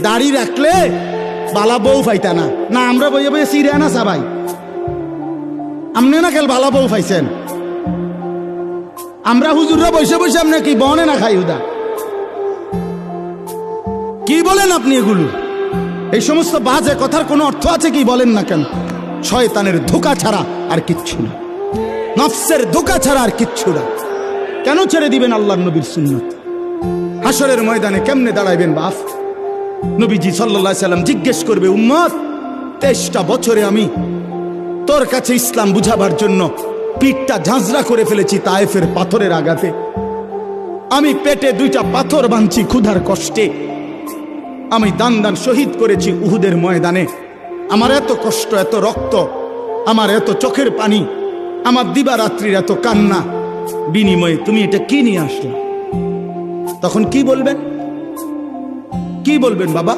দাড়ি রাখলে বালা বউ পাইতা না। না আমরা বইয়ে বইয়ে সিরিয়া না সবাই, আমনে না খেল বালা বউ পাইছেন। আমরা হুজুররা বসে বসে আপনি কি বনে না খাই উদা? কি বলেন আপনি এগুলো? এই সমস্ত বাজে কথার কোনো অর্থ আছে কি বলেন না কেন? শয়তানের ধোঁকা ছাড়া আর কিচ্ছু না, নফসের ধোঁকা ছাড়া আর কিচ্ছু না। কেন ছেড়ে দিবেন আল্লাহর নবীর সুন্নাত? হাসরের ময়দানে কেমনে দাঁড়াইবেন বাপ? নবীজি সাল্লাল্লাহু আলাইহি সাল্লাম জিজ্ঞেস করবে, উম্মত 23টা বছরে আমি তোর কাছে ইসলাম বুঝাবার জন্য পিঠটা ঝাঁঝরা করে ফেলেছি তায়েফের পাথরের আঘাতে। আমি পেটে 2টা পাথর বাঁধছি ক্ষুধার কষ্টে। আমি দান দান শহীদ করেছি উহুদের ময়দানে। আমার এত কষ্ট, এত রক্ত, আমার এত চোখের পানি, আমার দিবারাত্রির এত কান্না, বিনিময়ে তুমি এটা কি নিয়ে আসলে? তখন কি বলবেন? কি বলবেন বাবা?